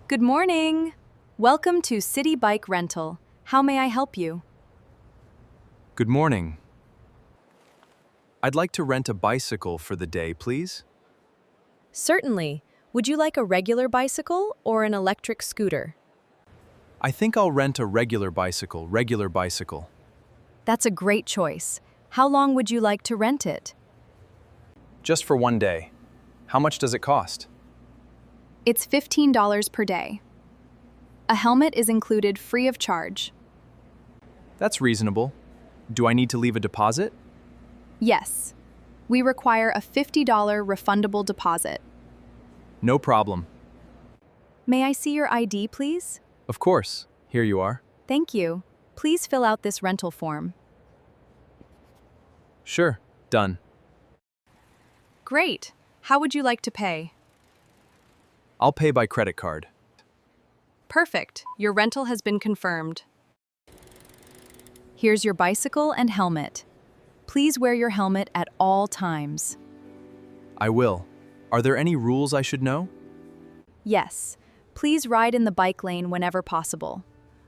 Good morning. Welcome to City Bike Rental. How may I help you? Good morning. I'd like to rent a bicycle for the day, please. Certainly. Would you like a regular bicycle or an electric scooter? I think I'll rent a regular bicycle. That's a great choice. How long would you like to rent it? Just for one day. How much does it cost? It's $15 per day. A helmet is included free of charge. That's reasonable. Do I need to leave a deposit? Yes. We require a $50 refundable deposit. No problem. May I see your ID, please? Of course. Here you are. Thank you. Please fill out this rental form. Sure. Done. Great. How would you like to pay? I'll pay by credit card. Perfect. Your rental has been confirmed. Here's your bicycle and helmet. Please wear your helmet at all times. I will. Are there any rules I should know? Yes. Please ride in the bike lane whenever possible.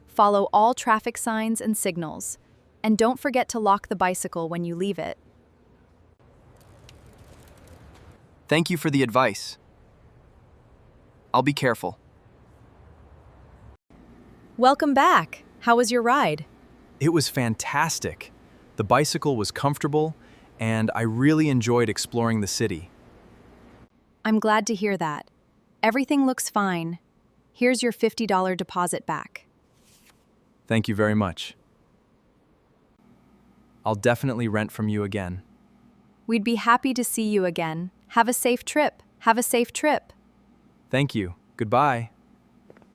Follow all traffic signs and signals. And don't forget to lock the bicycle when you leave it. Thank you for the advice. I'll be careful. Welcome back. How was your ride? It was fantastic. The bicycle was comfortable, and I really enjoyed exploring the city. I'm glad to hear that. Everything looks fine. Here's your $50 deposit back. Thank you very much. I'll definitely rent from you again. We'd be happy to see you again. Have a safe trip. Have a safe trip. Thank you. Goodbye.